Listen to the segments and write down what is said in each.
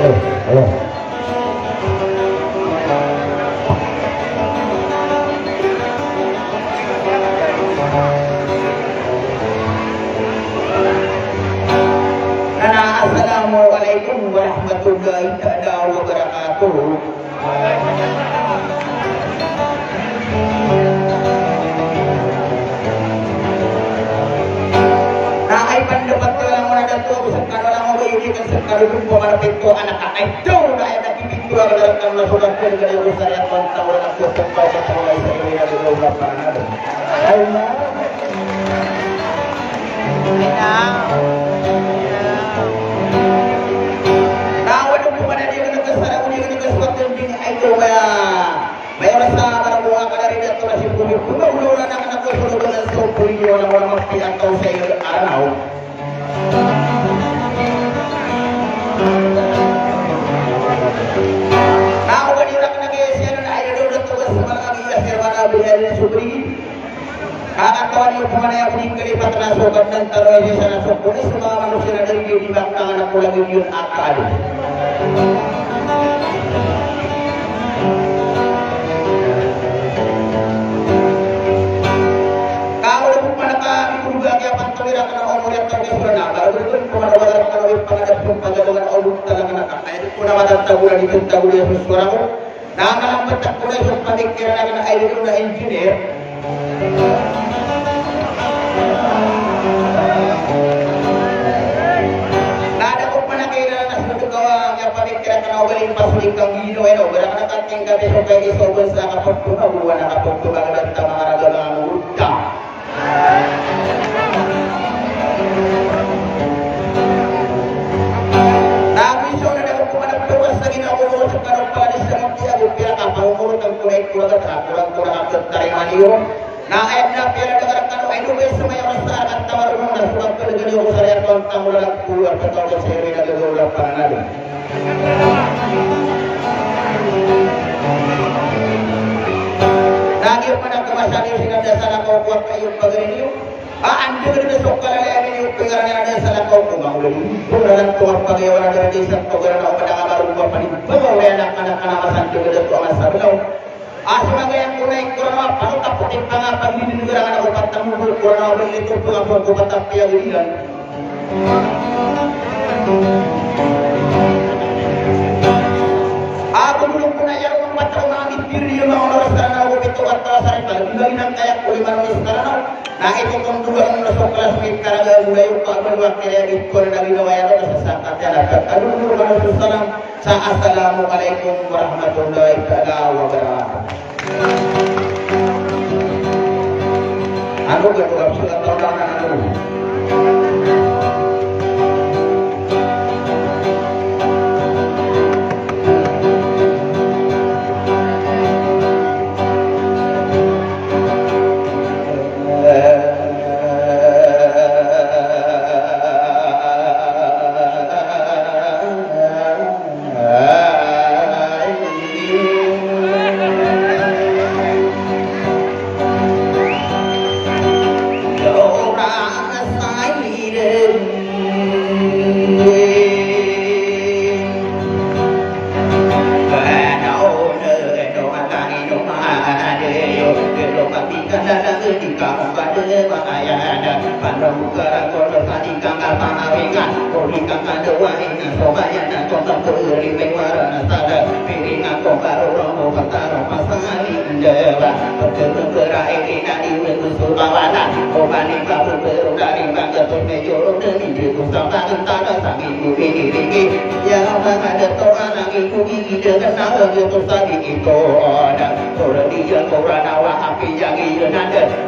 Ayo. Assalamualaikum warahmatullahi wabarakatuh. Ay pendapat ko lang muna dito sa lang mo yung ikan sa kalulong pumarapit ko anak ay ito na ay nakipinto ang lahat ng nasulat ko ng yung sa riyat ng tawag ng kusang pa sa tulay sa iyo na dulo na panalo. Ay na. Nawa nung pumanan yung nagkasara ko yung nagkaswat yung din ay ito may oras na marabuha ka na rin ito na si Pumir. Kung naulo na anak ko sunod ng Pumir na walang magpiantaw sa iyo araw. Ako kanina ka nag-iisya na ay nalulot ko sa mga kamilas ng mga binayal ng subri. Kakatawa niyo pumanay ako ng kalipat na sukat ng taroy niya sa nasok ko. Sa mga manusia na rin yung ibang tangan ako lang yun akal. Pagkakira ka ng umulit ng Israel, bago doon kung manawalan ka ng pangadap ng pagkabagan o ulog talaga na kakaya. Kung namatatagulan itong tagulan yung susura ko, nakakalambat ko na yung panikira na ay doon na engineer. Nada ko pa nakilala na sa natugawa ang panikira ka na ugaling pasuling kang gino. Wala ka nakating gabi so kayo isobos na kapagtuna, uwa na kapagtuna ka ng mga nagalang ang ulta. Nabisyo na naman pumanagtuwas na ginakulo sa karumpalis sa mga pira kapangurot ang kunay-kulat at kurang-kurang at tariman niyo. Naayag na pira na karakano ay nubay sa may amasahan at tamarunong na suwag ka na ganyo sa riyat ang tamulalang pulo at patawag sa iri na gagawlang pananalo. Nagyo pa ng kamasali yung sinadasa na kukuha kayong pagarin niyo. Andi ko na sok kalalayamin yung pagkaran na sa lakaw ko mangulong. Kung nalang tuwag pagayawan na rin sa pagkaran na ako nakakarugwa pa rin. Bawa yan ang anak-anakasan ko na ito ang sabilaw. Asa magayang kunay ko na pangutaputin pa nga pag hininiguragan ako patamugol ko na ako nito po ang pagkupatapi ang iligan. Ako nulong ko na yan ang matang mga mitiri yung mga oras na ako ito at kasarin pa. Hindi nang kayak ko yung mga oras na nakita kong dua ang nasa kelas may karanga mulai upang kaya ito na naginawayan na sa sakat yan at anong salam sa assalamualaikum warahmatullahi wabarakatuh. Ano ba ito? Sulat tawag na ano?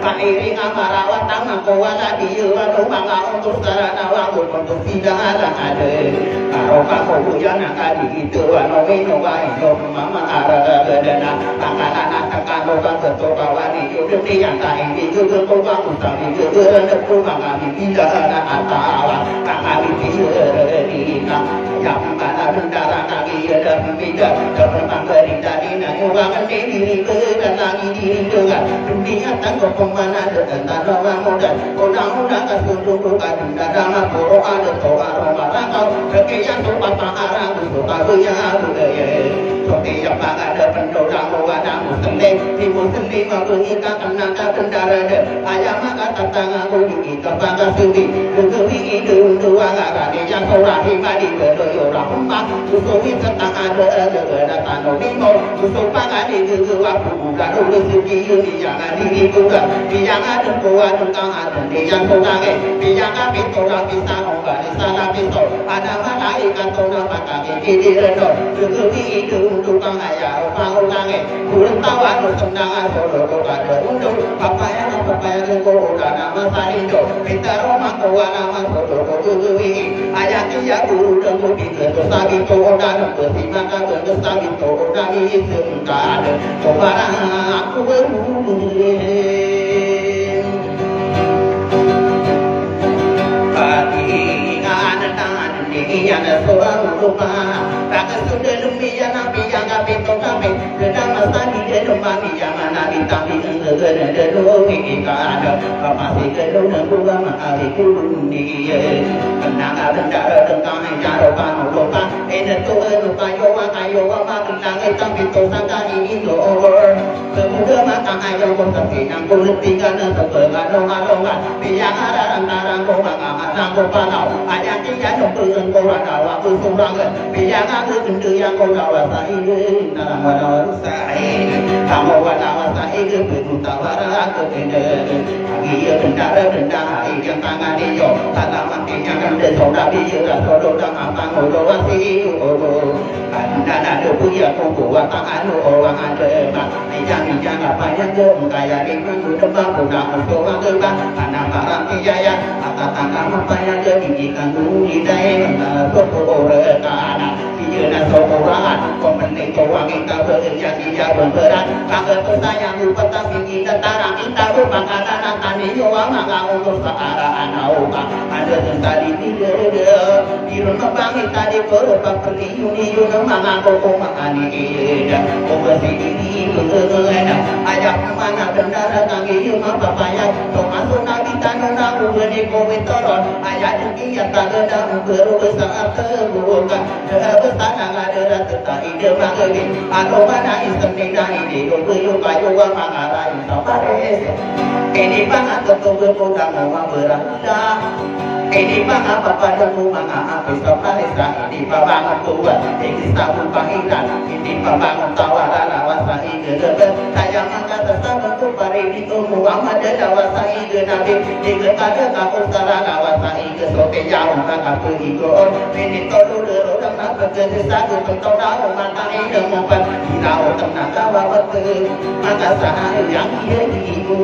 Pairing ang marawat ang mangkuwala di iwan mga untuk sarana wangun untuk tidak ada karo kakuyan ang adito ano minoway no mama arabedana pangkalan takano kang ketokawani yudo yang kain di yudo ko bang utami yudo ko mga tidak ada atawa kami di yang kana bendara kaki ada beda terbang dari tadi nanyuwangan diri ke dan lagi di dengan dunia tangkap pemana tentang orang muda undang-undang kasunduk kadang dalam poro ada toa aroma rakau kekian tumpah arang Sukabaya budaya setiap ada pendorang wadang muslim di muslim mengikat tenaga kendaraan ayam maka tatang aku di kepala suri negeri itu dua arah yang orang himadi berdoa rumah usui tentang ada tanu limo usui pangan itu aku bukan rezeki ini jangan dibuka yang ada kuat tentang ada yang kurang yang kami orang bisa enggak sana bisa ada malaikat orang pakai di reno negeri itu tukang ayah orang kurang tahu senang solo ada untuk papaya kau nama sarindo pintar rumah kau nama solo ayah dia guru dan mudi sabi kau dan bersih maka sabi kau dan itu tak ada barang aku yang seorang rumah tak sudah lumiyan api yang api tokapi sedang masa di rumah yang nabi tapi negara dulu ada masih kedua dua mahali kundi kenang bendara tentang jarokan lupa itu lupa kayo maknang tapi tosaka ini lor kemudian maka ayo bersenang kulit tinggal sebagai longan biang antara romang amat panau ayat tiga nombor Korawa kusurangan biang aku tentu yang korawa sahi nama sahi kamu wanawa sahi berutawara aku bener iya bendara hai yang tangan iyo tanaman yang ada saudara iya saudara apa ngodowa si anda ada punya kubuat tangan orang ada jangan apa yang kaya dengan udah udah mencoba kebang anak barang jaya kata tangga apa yang jadi ikan budidaya orang kana dia seorang pemenang keuangan kita bekerja dia berberat kagak sayang lupa tapi kita tarang kita berpakaran tani uang nggak untuk kearaan auka ada tadi tidak di rumah bangit tadi berubah perliuni nama koko makan ini obat ini ayam mana bendara tangi rumah papaya tomato nabi tanah nabu beri kowe toron ayat dia tak ada berusaha terbuka tanah ada tetap ide magari atau mana istimina ini belum kayu mangarai tapare ini banget betul-betul mau berada ini banget pada rumah apa soalnya ini banget tua ini tahun pahiran ini banget tawaran awasa ide saya mangga tetap untuk hari itu Muhammad awasa ide nabi ide kada kamu sekarang awasa ide soke jauh kakak ikut ini tolu orang nak bekerja satu untuk tahu maka ini membuat tahu tentang kawan maka saya yang ibu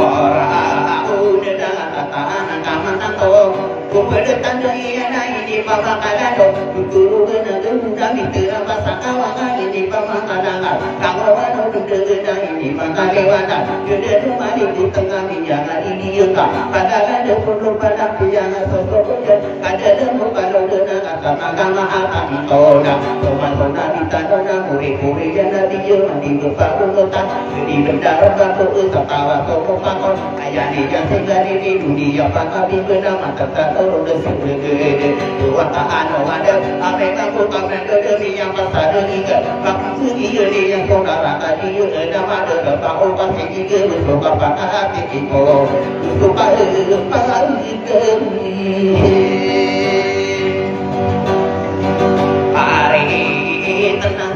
orang udah katakan kaman tahu kuberatan dunia ini bawa kadang guru benar benar mitra bahasa kawan ini bawa kadang kamu orang benar ini maka lewat jadi rumah di tengah minyak ini juga pada ada perlu pada yang sosok ada demo kalau dengan kata agama akan toda toda di tanah muri yang ada di buka bukan di bendara batu ketawa toko pakon ayah di yang tinggal di dunia pakar di bernama kata udah segede dua tahan ada apa kamu kamen demi yang pasar juga waktu dia yang saudara tadi nama ada tahu pasti juga buka pakar hati itu buka pakar hari tenang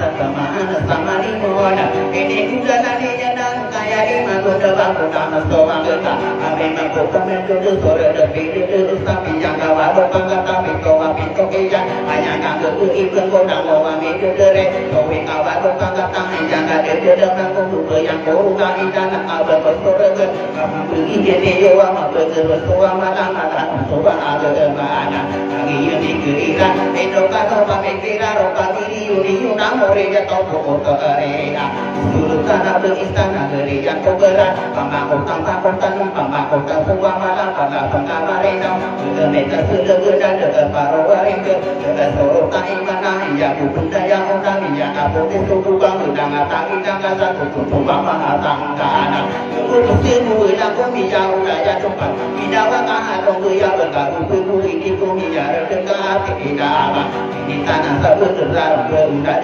sama di mana ini udah nadi jangan kayak di mana udah bangun doang kita abi mampu komen dulu sore lebih dulu tapi jangan walau bangga tapi kau pintu kian hanya kamu ikut kau dah mau ambil dulu kau ingkau walau bangga tapi jangan dulu dengan kau yang kau kali jangan ada berkorban kamu pergi jadi orang berkorban tua malam coba ada mana lagi ini kira itu kalau kami kira roka diri uni namore ya tau kota arena dulu tanah beristana dari yang berat pangkau pangkau semua malam pangkau arena sudah meter sudah ada paruh arena sudah sorokai mana ya bunda ya undang ya kapo itu tukang undang atang idang satu tukang atang kana kudu semu ila kumi ya unda ya tukang bidawa ka dong ya berkaru kudu ini kumi ya dekat tidak ini tanah sebesar benda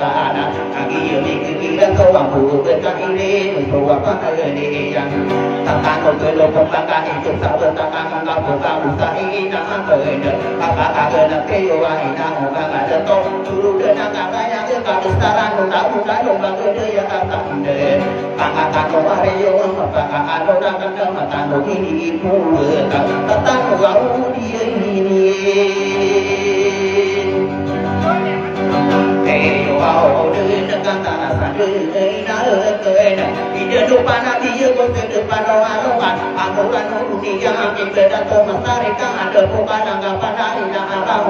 kana kaki ini kita kau mampu berkat ini untuk apa ini yang takkan kau lopang itu sahabat takkan kau buka buka ini nak benda apa kena keyo ina orang ada to dulu dengan kata yang kita sekarang mudah-mudah lomba gede ya kata inde angkatan luar yo maka ada dan mata ini ibu tata kau dia ini yo au dengan tanah sadu ina kena ide depan nabi yo depan orang amuran dunia kita datang masarika ada bukan anggapan ina abang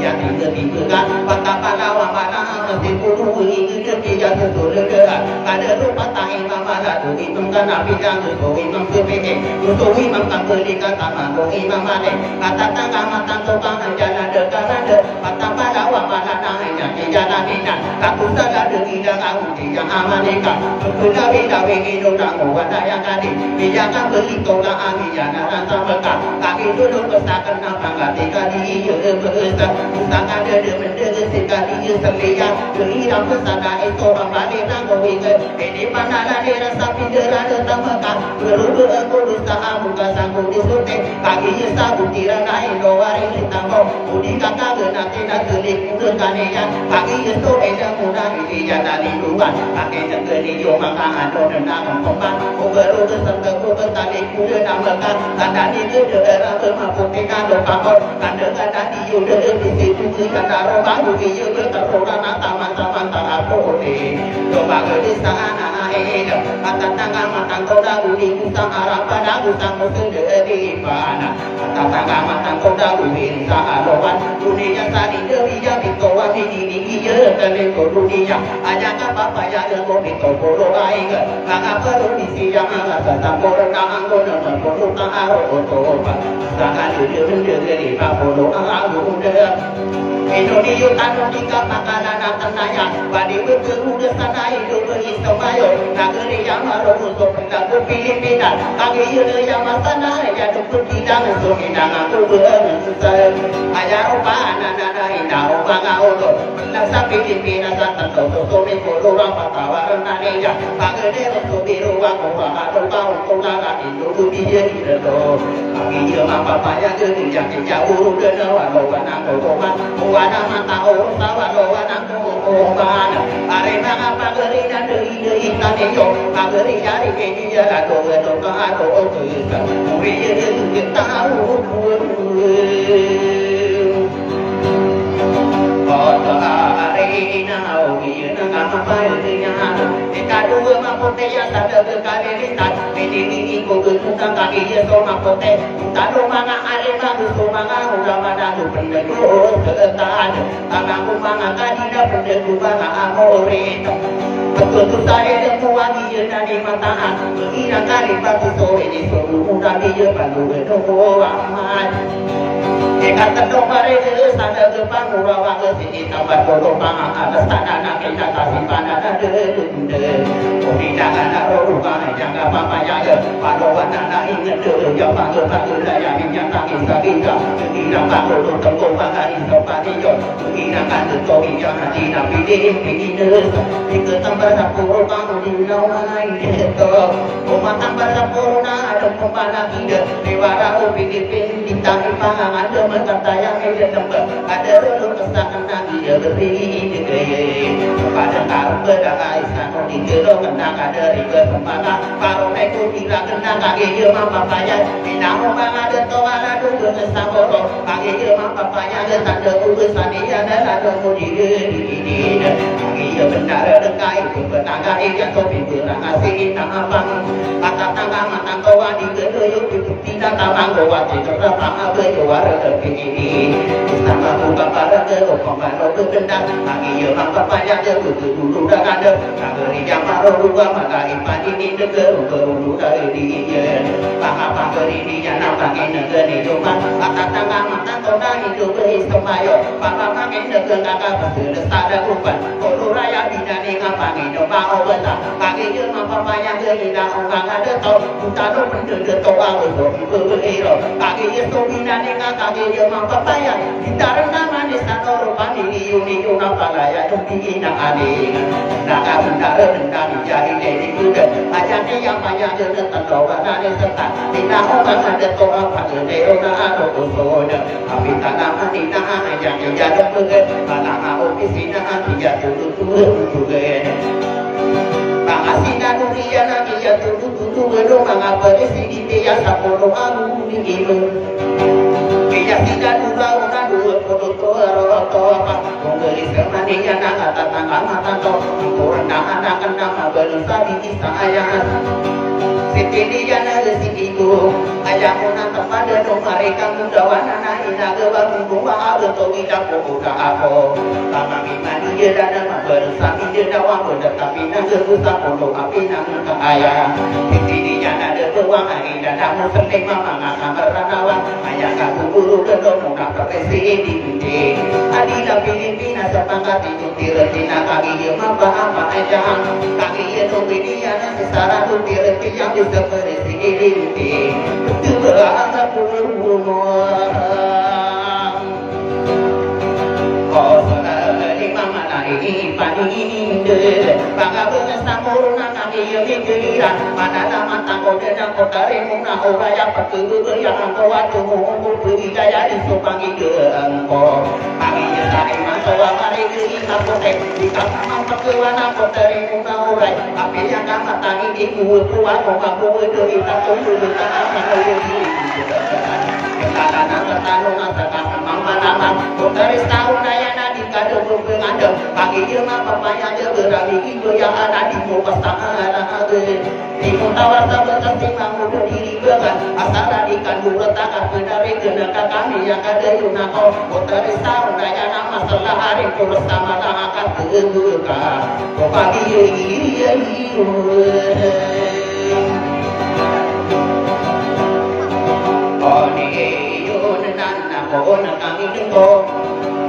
dia tiga kan patah lawan mana mesti buru ini dia betul ada lupa tahi mama tu itu kan nabi yang tu imam sepeke tu imam tak beri kata tu imam mana kata tangga mata tukang jalan dekat ada patah lawan mana nanya jalan ini aku sadar dengan aku dia amalika dawi itu tak ada yang kadi dia kan beli tolak amian rasa mereka kaki dulu kesakan apa kali kali besar tak ada mendengar sekali seliang hilang pesana itu kembali nanggung ini pandangan rasa pinjaran tetap mereka berubah aku berusaha buka sanggup disuntik kaki sabu tiran naik luar ini tambah budi kakak nanti nak gelik berkanian kaki itu yang mudah ini jangan lingkungan kaki tergeli yo maka ada dan kembang baru tersentuh bertani kuda namakan tanda di daerah bermampu kita lokal tanda di yuda di situ kata roba bumi yuda terorang taman-taman tak apa ni coba ke sana kata tangga matang koda budi kita arah pada utang musuh dari mana kata tangga matang koda budi kita arawan dunia tadi dari yang dikawal ini iya kali dunia aja apa ya yang kau dikawal lain kakak perlu disiang kata orang anggo nama perlu tak arah sangat dia dari perlu anggo Indonesia tanah tiga makanan tanahnya, badi berkeruda sana hidup beristimewa. Negeri yang malu untuk pengaku Filipina, kaki yang masana ya untuk tidak untuk hidang aku bersusah. Ayah opa anak-anak hidang opa ngaulo, nasa Filipina kata kau mikul orang patawaran nanya, kaki untuk biru aku aku untuk naga hidup dia itu. Kaki yang apa yang jadi jauh dengan walau aku opa wana mata orang tawa wana kuman arena apa gerina dari tadi yo ageri cari dia lagu itu aku itu muri kita tahu arena ujian apa dia kadu mampu dia sadar kali lintas ini ikut tentang kaki dia sama pote tahu mana arena tu mana udah mana tu pendeku ketan tanganku mana tadi dah pendeku mana amore betul saya semua dia dari mata mengira kali batu sore di seluruh dari baru itu amat kata domare sana depan murah sini tambah foto pangan atas tanah nak kita kasih panas dende tidak ada rumah jangan apa ya pahlawan anak ingat yang panggil daya yang tangis kita tidak panggil untuk pangan itu paniyo tidak ada topi yang hati nabi ini ikut tambah dapur kamu di lawan itu rumah tambah dapur ada kemana kita lewat upin bintang pangan ada kata yang ada tempat ada dulu kesakan lagi dia beri pada kau berdagai sana di kelo kena ada riba kemana kalau aku tidak kena kaki dia mampu payah minang orang ada tawaran dulu kesamboro kaki dia mampu payah dia tanda urusan dia dan ada mudi kaki dia benar dekai itu benaga yang topi berang asing nama bang kata tangga matang kawan di kelo yuk tidak tamang bawa tidak tamang keluar terpilih sama buka pada ke pembantu kendang lagi yo mangkap banyak yo dulu dah ada kageri yang baru dua maka ipan ini deger dulu dari dia apa kageri dia nampak ini negeri cuma kata tangan mata toda hidup berismayo papa makin deger kakak betul ada umpan koru raya bidani ngapain coba obat kaki yo mangkap banyak yo tidak orang ada tahu utara penduduk toa itu beriro kaki yo bidani kaki yo mangkap banyak ditaruh nama di satu rumah ini uni apa laya tuh ina ane nak benda benda jadi jadi juga aja yang banyak dengan tentuan ada serta tidak orang ada toa pada deona ada usoda tapi tanah tidak aja jadi juga tanah mau bisina dia tuh Pangasina dunia lagi ya tuh mengapa di sini dia saporo aku ini dia tidak dua foto apa membeli semaninya nak tangga turun anak nama berusaha di saya Siti dia ada sikiku ayahmu nanti pada mereka muda wanana ina gebang bunga ada tu tidak buka aku lama gimana dia dan berusaha dia dawa tetapi nak berusaha untuk api nak ayah Siti dia ada tuang ina damu penting mama akan beranawan ayah kamu guru kedua nak terpesi di adila Filipina sepakat itu tirtina kaki dia apa aja kaki itu dia nanti sarah tu tirtina yang seperti ini berada puluhan oh di mana ini paninde bangga bersambur kaki yang dikira mana nama tanggung dan kotari muna orang petu yang kuat umur budaya itu panggil engkau kaki yang dari masalah hari ini kapotek di kamar perkeluaran kotari muna orang tapi yang kamu tangi di kuat aku itu kita tunggu tangan menunggu tangan tanung asalkan mama kotari tahun ayah nadi kado berpengaruh pagi jema papanya je berani itu yang ada di muka tangan di mutawar sahabat timang berdiri dengan asal ikan letakkan menari jenaka kami yang ada yunako kotari tahun ayah nama setelah hari bersama akan terbuka pagi oh nak kami dengo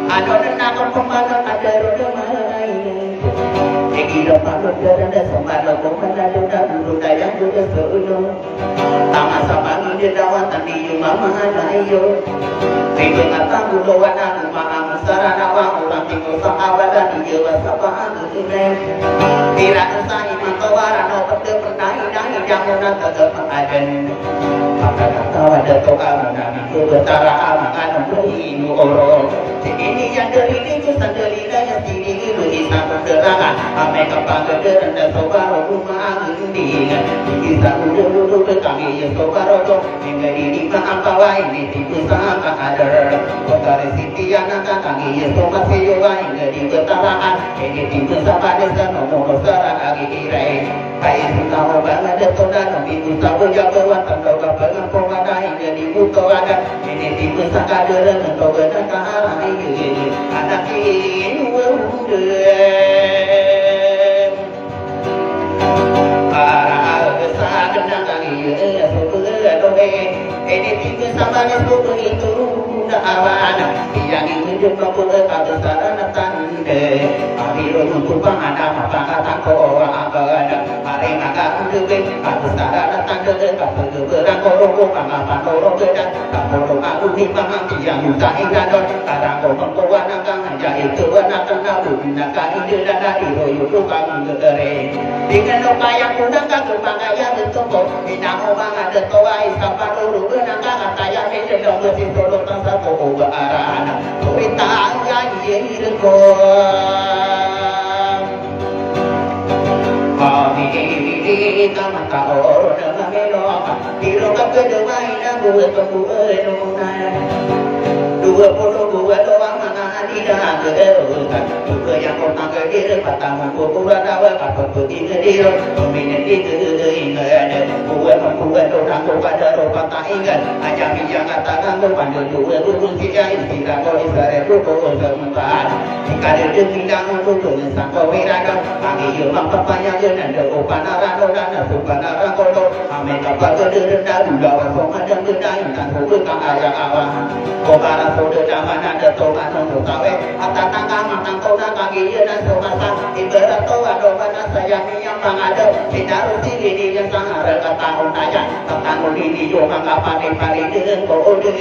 ada nak pembalas ada roda Egi dapat berjalan dan sembah bukan lalu dahulu dayang sudah seulung tangan sama dia dawan tadi mama ayo tiga ngata budoan aku maha musara nawang orang tinggal sahabat dan dia sapa aku ini kira usai mantawara no betul pernah dan jangan tetap agen kata ada toka dan betara aman beri orang ini yang dari itu sendiri dan sini beri satu derangan ame kapal kederan dan sobar rumah ini kita dulu ke kami yang sobar itu hingga ini apa ini tipu sangka ada kota resiti anak kami yang sobar sewa hingga di ketaraan ini tipu sabar desa nomor sekarang lagi kirai baik kita banget depan pintu tahu jagoan tangkau kapal pengada hingga di buka ada ini tipu sangka deran kau benar kahara ini anak ini para besar dan kali ya ini tiga sama itu udah awan yang hidup kau kata sarana tanda akhirnya untuk ada apa kata kau ada hari maka untuk kata sarana tanda kata berang korong apa korong dan korong aku di mana yang tak ingat kadang kau membuat akan jadi itu anak lalu nak ide dan dari itu kan gere dengan upaya kuda kan berbagai bentuk bina orang ada toa isapa luru dengan kata yang ini dong mesti tolong tanpa kau arah kita jadi ko kami kama kau nama melo tiro kedua ina buat pembuat nona 22 doang mana di dalam kerutan juga yang kota kedir patang kuburan awal kapal pergi kedir peminin itu ingat buat orang pada ropa tak ingat hanya yang katakan berpandu 23 istirahat kau istirahat dulu sebentar jika dia tidak untuk sangkau wirada pagi yang papanya dengan opanaran orang supanaran kolo amin kapal kedir dan dua orang ada kedai dan bukan ayah awal Kobara pode zaman ada toman mutawe ata tangga matang toda kaki dan somasa ibarat toa domana saya yang mangada tidak rugi di yang sangar kata untaya tentang ini yo mangapane pari dengan kode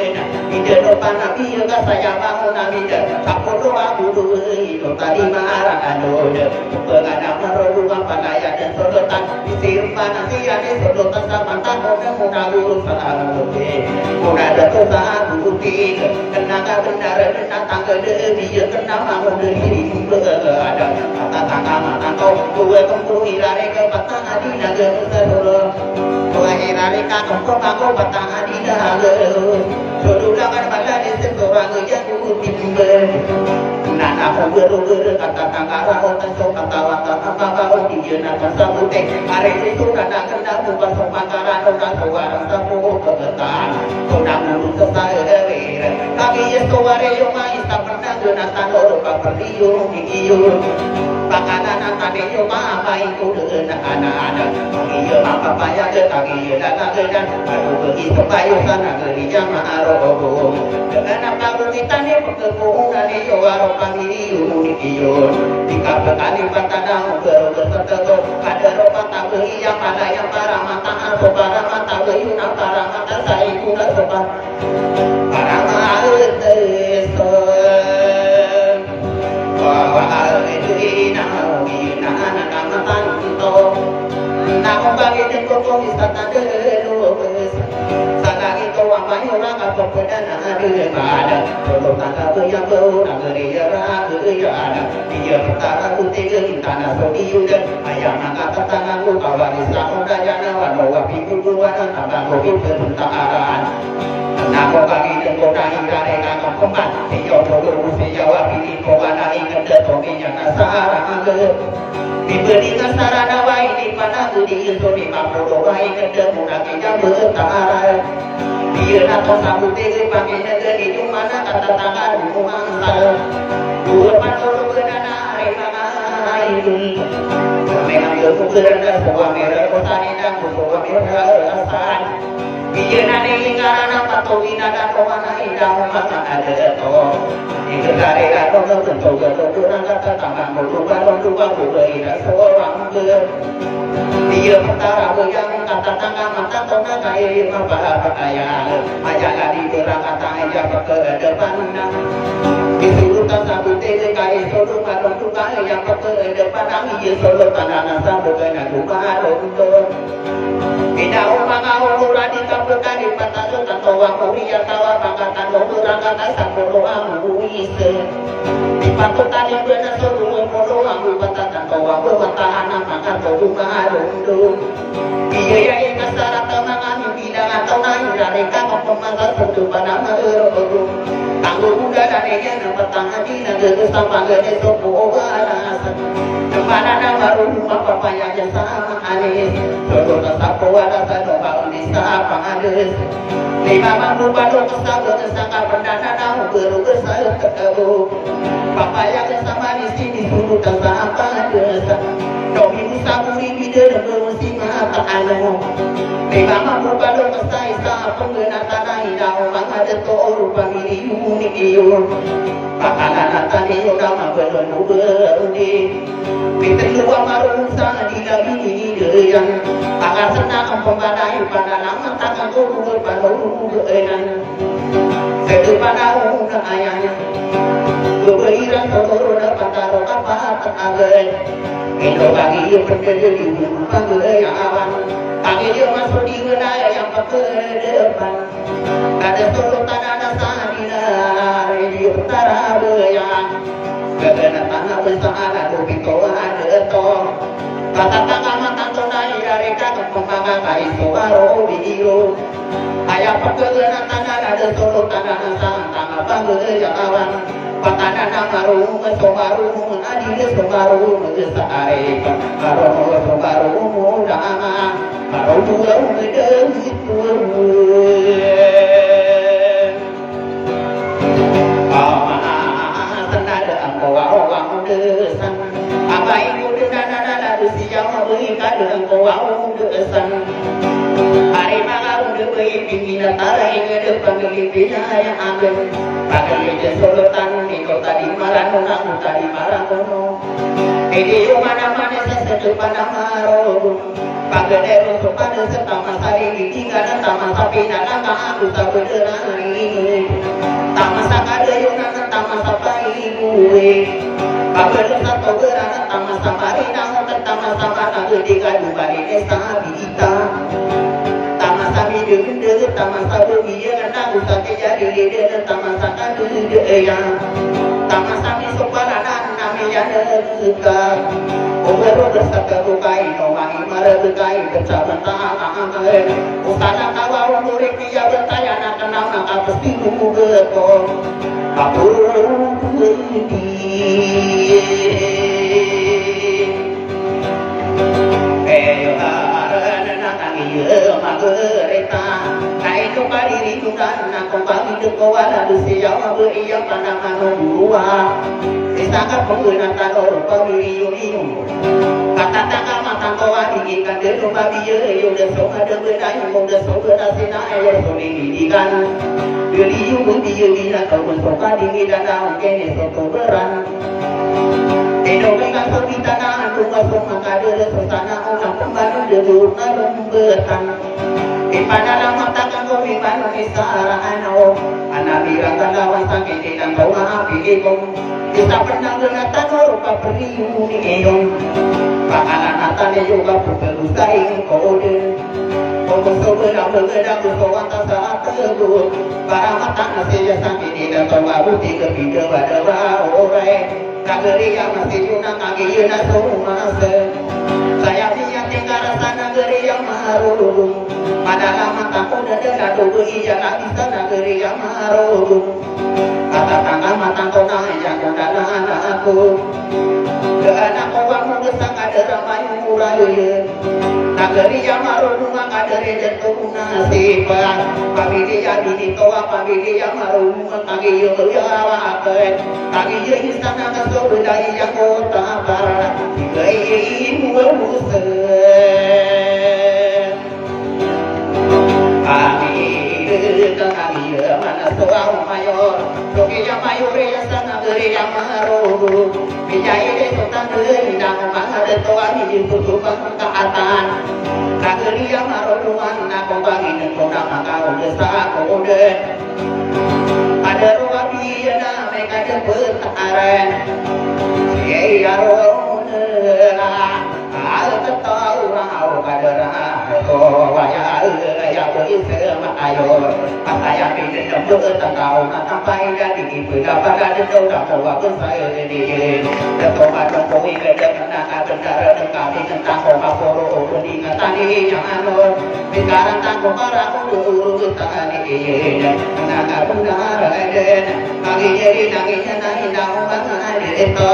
ide depan nabi juga saya bangun nabi takut doa budu itu tadi marah ade pengadam meruang pandaya dan sodotan disimpan nanti ada sodotan sama tangan muda guru salah muda ada tosa bukti tenaga benar datang ke dia kenal dari ada kata tangga kau gue kumpul irare ke batang adi naga terus gue irare kau aku batang adi naga sudah kan pada di seorang yang timbul nana aku kata tangga kau tasuk kata kata kau dia nak samute hari itu nana kena bukan pemakaran orang tua sapu kebetan sudah mulu selesai kami itu wari yang main tak pernah gunakan orang perliu diiu pakanan tadi yang main kudu anak-anak iya apa payah kami dan aku begitu payu sana dari jamaah robo dengan apa kita ni perkebunan iyo waro kami diiu jika petani patana bertertentu ada roba tahu yang pada yang para mata atau para mata beriun para mata saya kuda sopan para Nako kaki dan kota hingga reka kempat Siyo dulu siyo api Kau anak ingat ketombi yang nasara Diberi nasara nawai di mana budi Itu di makro wai kedemunak yang bertara Dia nako sambut diri pakai negeri Cumana kata tangan rumah Dua pantul kedana remang Memang ilmu kedana Sebuah merah kota nidang Sebuah merah asan Iya nane lingkaran apa tu ina dan kawana hidang maka ada tu. Ini dari aku tentu tentu orang kata tangan berubah berubah berubah ina seorang ber. Dia perkara yang kata tangan mata tona kaya apa apa kaya. Ajalah di terang kata aja ke depan. Disuruh sabut kaya solo malam tukar yang ke depan angin solo tanah sabut kena tukar untuk. Tidak umang awal di kampung di pantai atau wakuri atau pangkatan lorang kata sapolo amuis di pantai di benar seluruh polo amu pantai atau waktu matahan makan buka dulu iya yang kasar temangan tidak atau naik dari kampung pemangkas berjumpa nama eropa tangguh muda dari yang petang di negeri sampai ke sopo alasan kemana nama rumah papa yang sama anis solo tetap ada satu bangun di sapa anis lima mampu baru kesal kesangka perdana nahu beru kesal ketemu papa yang sama di sini dulu tanpa apa desa domi musaburi bidar berusi mata anu lima mampu baru kesal sapa pengguna tanah hidau ada toru pamili unik iyo pakanan tadi udah belum berdi Pintu luar marung sana di lagi yang agar senang pembadai pada nama tangan guru baru enan sedepan udah ayahnya beriran turun pada apa agar itu bagi yang berdiri di panggil awan kaki dia masuk di wilayah yang pakai depan ada turun tanah dasar di utara yang Kegana tanah bersama lupi toa ada to kata tangan mata tonai dari kakak pemangga kai suaro biru ayah pegana tanah ada solo tanah sang tanah bangga Panana maru somaru adile somaru sae karo somaru dama karo pulau itu senada angkau desan apa itu dana siapa beri kadang kau desan hari malam diberi pimpinan tarik ke depan pimpinan yang ambil pakai je sultan di kota di Malang tadi Malang di mana-mana sesuatu pada maru pakai deru pada setama sari tinggal tama sapi dalam aku tak berani tama sakada yunan tama sapai gue pakai satu berana tama sapari namun tama sapana ketika dibalik desa kita tama sapi dulu tama sapi dia kena usah jadi dia tama sakada dia tama sapi soparanan namanya suka Oberu bersabda bukai nomai mara bukai bercabang amal usana kawa murid dia bertanya nak kenal nak apa sih betul aku di magereta itu kadiri tudan nak kembali dekawala dusia maberia pandangan dua disangka penggunaan orang pemiliu kata tangga matang kawan diikan dulu babi yo de soga de bedai mo de soga dasina ayo solidikan diri yo dia bila kau soga dingin dan kene soto beran Eno mereka kita na rumah rumah kader susana orang pembantu dulu ngalung betan Ipada lama takkan kau iman isara ano anak bilang lawan sakit dan kau api ikon kita pernah berkata rupa periu ni eyong bakalan natanya juga perlu saing kode Kau soberam bergerak kau atas saat terbuk para mata nasi sakit dan kau abu tiga tiga pada orang Nagari yang masih yuna kaki yuna semua saya siap tinggal rasa nagari yang maru pada lama takut dan tubuh iya tak bisa nagari yang maru kata tangan mata kau yang dalam aku ke anak orang mengesang ada ramai murah nagari yang maru rumah kadari jatuh nasibah pamilya ini toa pamilya maru kaki yuna awakan kaki yuna istana Budaya yang kota barat Gaimu berusaha Kami mana seorang mayor Rogi yang mayor yang sangat beri yang maru Bijaya de sultan beri Nang mahal toa ini Tutupan keatan Nageri yang maru Ruang nak bagi dan kona Maka desa kode Ada ruang biaya Mereka jemput taran Ya rohna Aku tahu Rau kadera Kau ya bersama ayo Pasaya pilih jemput Tahu sampai jadi Berdapat ada doa Kau bersaya jadi Dato' adong koi Kedek nak benar Kami tentang kau Kau Peringatan yang anu Sekarang tak kau Kau Tani Nak benar Kami jadi Nangisnya Nahi itu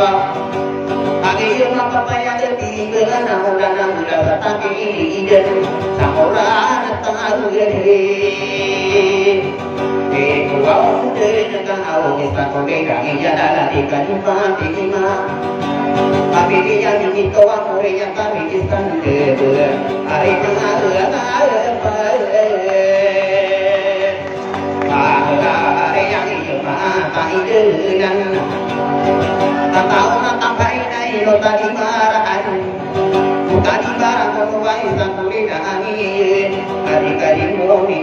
Pagi yang apa yang jadi Gelana Mulana Mula Tapi Iden Samura Tahu Gede Kau Dengan Kau Kita Kau Begangi Jadala Tiga Lima Tiga Tapi dia Yang Kau Amore Yang Kami Kistan Gede Hari Tengah Hari Yang Maha Iden Tak tahu Sampai Nailo tadi marahan Tadi barang Menuai Sangkuri Dani Kari-kari Moni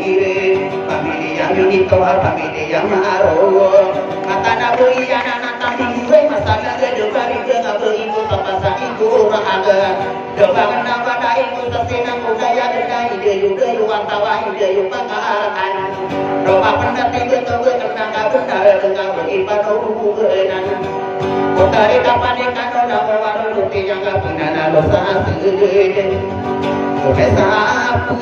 Pamilya Ini Toha Pamilya Maro Kata Nabi Anak Tadi Gue Masalah Gede Kari Dengan Beribu Tapasa Ibu Rahaga Dobangan Nabada Ibu Tersenang Budaya Gedai Deyu Deyu Antawai Deyu Pakaran Doba Pendati Betul Kena Benar Dengan Beriban Ruhu Benan Utari kapan ikan roda bawa luti yang gak pernah lalu satu Sudah sapu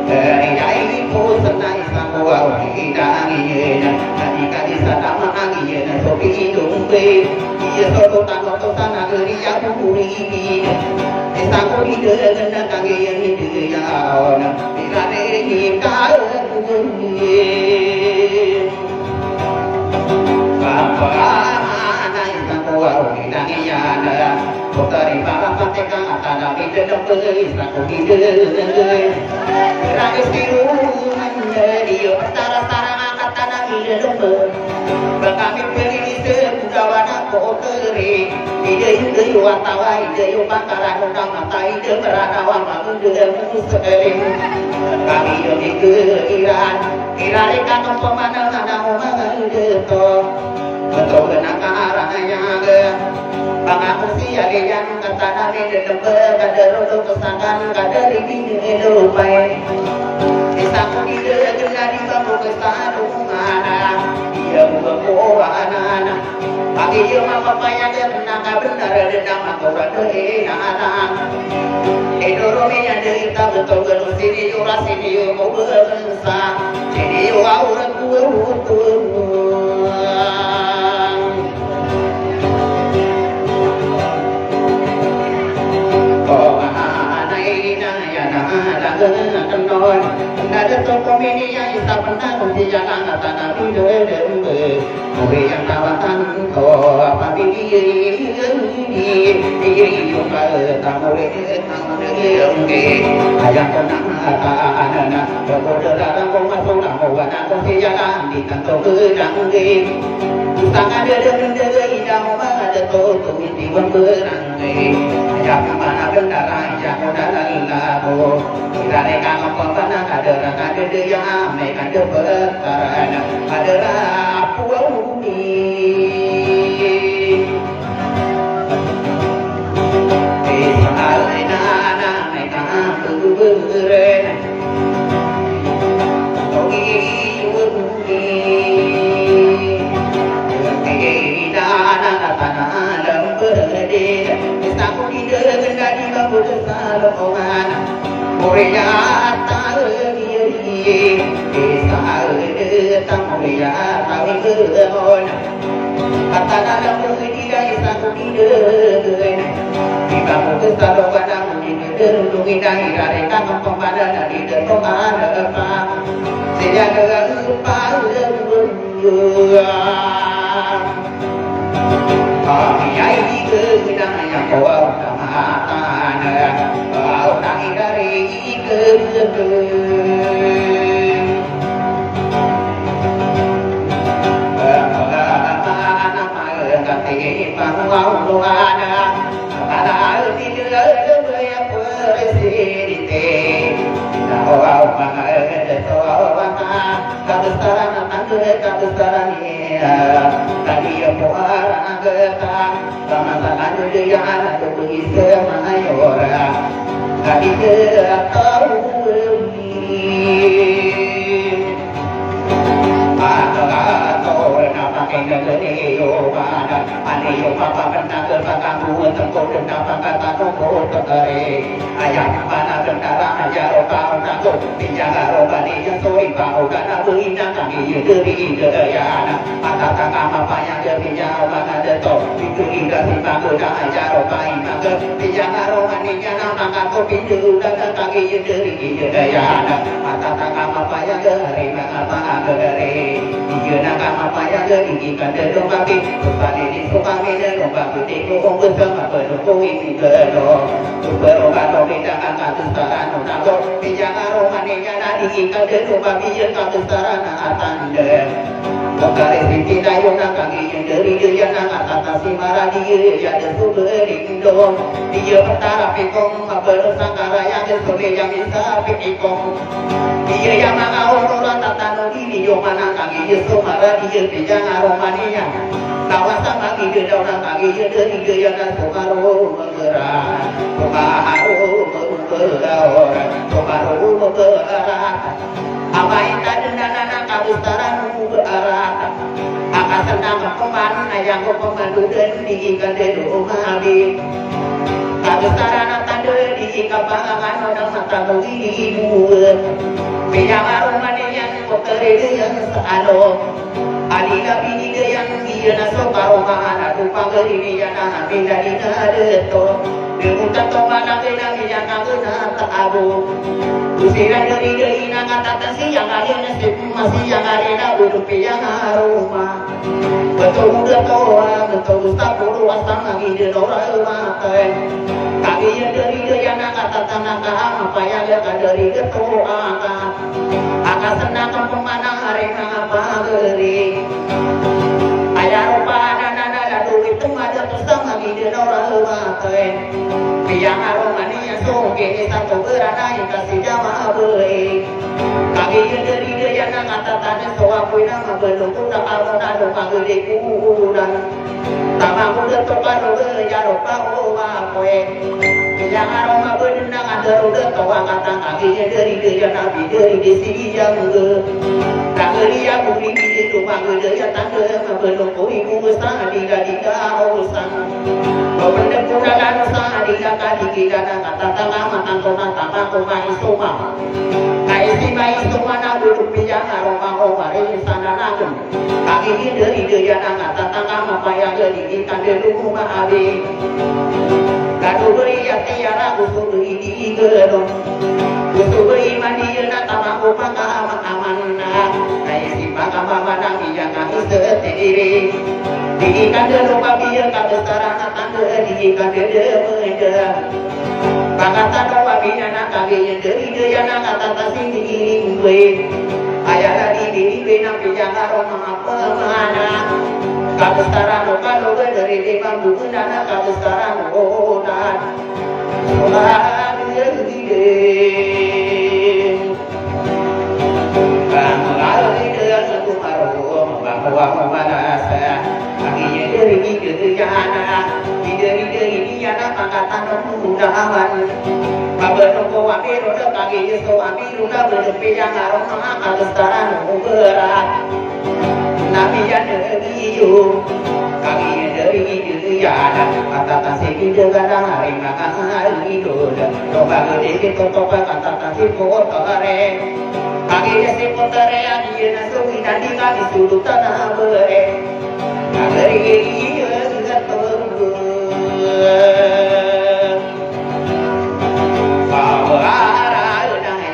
Dari jaiku senai sapu awal kita ingin Tadi kali be iya to tanah geri ya buri esa ko di de na kage yang di ya ona dirane ni ka Papa nai ka ko ni na ya na Putari bala pateka atana bide dokter isra ko di de Rage biru dia bertara-tara katana bide dokter Bakami peri de budawana ko tere ide ide watawa ide bakaran undang mata ide beranawa mamunde musering kami yo dikeiran kirare kanong pemana-mana mangade to betul kenaka arahnya ge pangamusi alian katana bide dokter kadero kesangan kadari bide lupai Isaku ide jenari bambu kesarungana iya buku anak pagi yo mama payah benar benar dendam aku radhe anak edoro me ade ta betul betul sini yo rasini yo mau bersa sini yo aurat ku oh ana ina ya na non ada toko mini yang kita pernah menjaga tanah bide dembe Mui yang kawasan ko apa bidi yo ka tamore tamore ayam tenang ana ko darang ko masuk ko ana ko siaga di kantor gedang tangan de idam ada to di berang ayam mana bendara ayam udara ko kirane kang pemana ada dia mereka de berana ada apu Kata dalam budi dari satu ide Jika putus kalau kadang dirundungi dari rarekan pempada dari depan depan Sejak dengan lupa Kami ini kegedang yang kau tamatan Kau tangi dari kegedang Pangau luana Kada tidak yang presiden Kau mengerti towana Kabesaran kabesaran Tadi yang puara geta Sama-sama dia anak bisa mayora Tadi dia tahu Aniyo papa benar berpakamu tempo benar kata toko terkare ayam mana benar aja kau nago pinjang robani yang soi kau kana buina kami diri daya mata kama payah pinjang mana deto itu indah si bagu dah aja robai nago pinjang robani yang nama kau pinju dan kami diri daya mata kama payah dari apa dari iya nakama payah dari kada kami Bupati di Bupati dan Bupati di Bupati bersama pendukung ini berdoa Berobat tidak akan kesetaraan Nato Bicara rohaninya nadi kada Bupati yang kesetaraan Atanda Bukari sisi dayuna kaki yang dari dia Nak atas marah dia Jadi suberindo Dia bertaraf ikong Bersangkara yang disebut yang bisa pikong Dia yang mengawal orang tatanu ini Yang mana kaki yang marah dia Bicara rohaninya Kawasan kaki dia daunah kaki dia dari dia dan Sokaru bergerak Sokaru bergerak Sokaru bergerak Apa yang tadi anak kabustaran bergerak Akan senang keman yang kemandu dan diikan dari rumah di Kabustaran tanda di kapangan orang mata ibu Biar rumah yang bekerja yang selalu Alila bini yang dia naso karomana rupa geri dia na bila dina deto demutan to mana kena yang kagena tak abu usiran dari na kata siang ada nasib masih yang ada rupiah aroma betul muda toa betul tak perlu asal lagi di orang makan kaki yang dari dia na kata tanah apa yang dia dari ketua akan senang pemanang hari apa geri ayah rupa nana duit itu ada terus lagi di orang makan biang aroma ni yang soge satu berana yang kasih jamaah beri kaki yang dari dia na kata tanah soa puina belum pun tak ada nado panggil kudan tamang muda tokan roge ya rupa kowe yang aroma benang ada roda kawan kata kakinya dari dia nabi dari desi yang kageri yang bumi di rumah dia tanda belum koi musa di urusan benda kurangan usaha di kaki kata tengah matang kona tengah koma isoma kaisi mai isoma na rupiah aroma sana nakum kakinya dari dia kata tengah apa yang dari tanda rumah abi kado beri tiara gusto beri di gedong gusto beri mandi na tamako aman na ay si mama nang iyang setiri di kande rumah biar kado sarana tanda di kande demeja pakata doa bina na kage dari dia na kata tasing di gue ayah di bina pijang aroma apa mana kabestaran kalau dari lima buku nana kabestaran onan olah diri kamu dia satu maru bahwa mana saya akhirnya dari jana dari jana pangkatan mudahan kabar nunggu wabi roda kaki yeso wabi roda berpijang aroma kabestaran berat Nabi yang dari you, kaki dari dia kata kasih juga hari makan hari itu, coba gede coba kata kasih potore, kaki si potore dia nasuhi dan kaki sudut tanah bere, dari dia juga tunggu. Bahwa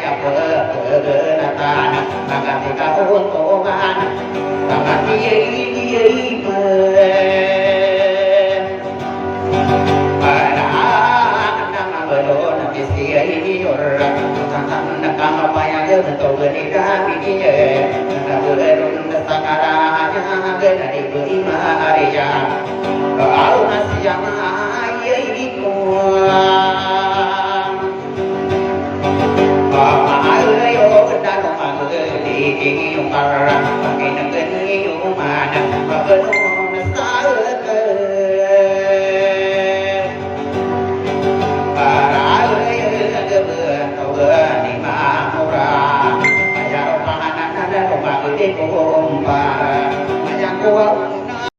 ya perkenatan, maka kita untungan. Tangan dia pada nama belon nanti ini orang tangan nakam apa yang dia betul benar dia nak belon sekarangnya dari lima hari ya kalau nasi yang itu di orang pakai negeri mana belum salah para di mana orang ayah panganan ada rumah gede kumpar